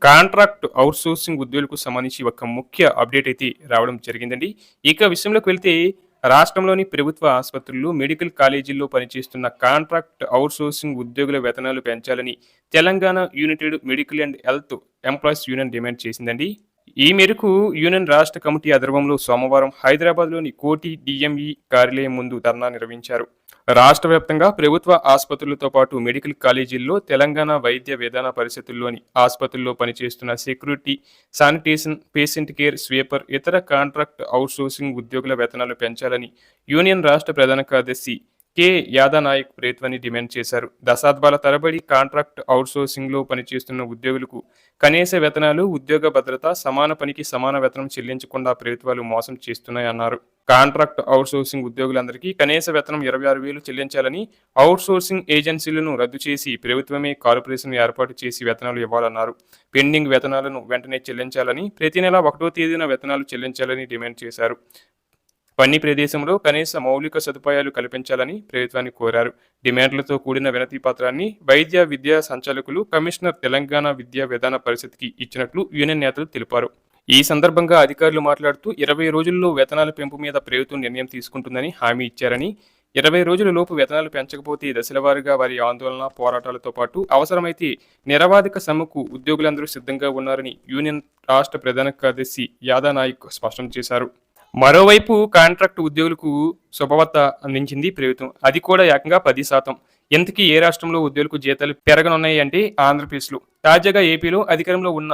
Contract outsourcing ఉద్యోగులకు సంబంధించి ఒక ముఖ్య అప్డేట్ అయితే రావడం జరిగిందండి. ఇక విషయంలోకి వెళ్తే రాష్ట్రంలోని ప్రభుత్వ ఆసుపత్రులు, మెడికల్ కాలేజీల్లో పనిచేస్తున్న కాంట్రాక్ట్ అవుట్‌సోర్సింగ్ ఉద్యోగుల వేతనాలు పెంచాలని Telangana United medical and health employees union demand చేసిందండి. ఈ మేరకు యూనియన్ రాష్ట్ర కమిటీ ఆధ్వర్యంలో సోమవారం హైదరాబాద్‌లోని కోటి డీఎంఈ కార్యాలయం ముందు ధర్నా నిర్వహించారు. రాష్ట్ర వ్యాప్తంగా ప్రభుత్వ ఆసుపత్రులతో పాటు మెడికల్ కాలేజీల్లో తెలంగాణ వైద్య విధాన పరిషత్తుల్లోని ఆసుపత్రుల్లో పనిచేస్తున్న security, sanitation, patient care, sweeper, ఇతర కాంట్రాక్ట్ అవుట్సోర్సింగ్ ఉద్యోగుల వేతనాలు పెంచాలని యూనియన్ రాష్ట్ర ప్రధాన కార్యదర్శి కె. యాదనాయక్ ప్రభుత్వాన్ని డిమాండ్ చేశారు. దశాబ్దాల తరబడి కాంట్రాక్ట్ అవుట్సోర్సింగ్లో పనిచేస్తున్న ఉద్యోగులకు కనీస వేతనాలు, ఉద్యోగ భద్రత, సమాన పనికి సమాన వేతనం చెల్లించకుండా ప్రభుత్వాలు మోసం చేస్తున్నాయన్నారు. కాంట్రాక్ట్ అవుట్సోర్సింగ్ ఉద్యోగులందరికీ కనీస వేతనం 26,000 చెల్లించాలని, అవుట్సోర్సింగ్ ఏజెన్సీలను రద్దు చేసి ప్రభుత్వమే కార్పొరేషన్ ఏర్పాటు చేసి వేతనాలు ఇవ్వాలన్నారు. పెండింగ్ వేతనాలను వెంటనే చెల్లించాలని, ప్రతి నెల 1వ తేదీన వేతనాలు చెల్లించాలని డిమాండ్ చేశారు. పని ప్రదేశంలో కనీస మౌలిక సదుపాయాలు కల్పించాలని ప్రభుత్వాన్ని కోరారు. డిమాండ్లతో కూడిన వినతి పత్రాన్ని వైద్య విద్యా సంచాలకులు, కమిషనర్, తెలంగాణ విద్యా విధాన పరిషత్కి ఇచ్చినట్లు యూనియన్ నేతలు తెలిపారు. ఈ సందర్భంగా అధికారులు మాట్లాడుతూ 20 రోజుల్లో వేతనాల పెంపు మీద ప్రభుత్వం నిర్ణయం తీసుకుంటుందని హామీ ఇచ్చారని, 20 రోజుల లోపు వేతనాలు పెంచకపోతే దశలవారీగా వారి ఆందోళన, పోరాటాలతో పాటు అవసరమైతే నిరవాధిక సమ్మెకు ఉద్యోగులందరూ సిద్ధంగా ఉన్నారని యూనియన్ రాష్ట్ర ప్రధాన కార్యదర్శి యాదనాయక్ స్పష్టం చేశారు. మరోవైపు కాంట్రాక్ట్ ఉద్యోగులకు శుభవార్త అందించింది ప్రభుత్వం. అది కూడా ఏకంగా 10%. ఇంతకీ ఏ రాష్ట్రంలో ఉద్యోగులకు జీతాలు పెరగనున్నాయి అంటే ఆంధ్రప్రదేశ్లో. తాజాగా ఏపీలో అధికారంలో ఉన్న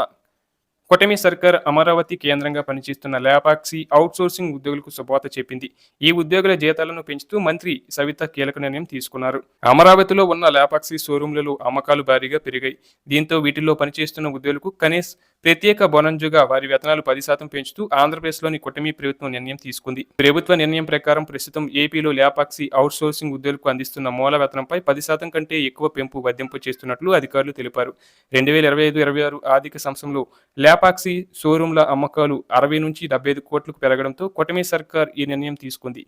కూటమి సర్కార్ అమరావతి కేంద్రంగా పనిచేస్తున్న లేపాక్షి అవుట్సోర్సింగ్ ఉద్యోగులకు శుభవార్త చెప్పింది. ఈ ఉద్యోగుల జీతాలను పెంచుతూ మంత్రి సవిత కీలక నిర్ణయం తీసుకున్నారు. అమరావతిలో ఉన్న లేపాక్షి షోరూంలలో అమ్మకాలు భారీగా పెరిగాయి. దీంతో వీటిల్లో పనిచేస్తున్న ఉద్యోగులకు కనీస ప్రత్యేక బోనస్గా వారి వేతనాలు 10% పెంచుతూ ఆంధ్రప్రదేశ్లోని కూటమి ప్రభుత్వం నిర్ణయం తీసుకుంది. ప్రభుత్వ నిర్ణయం ప్రకారం ప్రస్తుతం ఏపీలో లేపాక్షి అవుట్సోర్సింగ్ ఉద్యోగులకు అందిస్తున్న మూల వేతనంపై 10% కంటే ఎక్కువ పెంపు వర్తింపు చేస్తున్నట్లు అధికారులు తెలిపారు. 2025-26 ఆర్థిక సంవత్సరంలో లేపాక్షి షోరూంల అమ్మకాలు 60 నుంచి 75 కోట్లకు పెరగడంతో కూటమి సర్కార్ ఈ నిర్ణయం తీసుకుంది.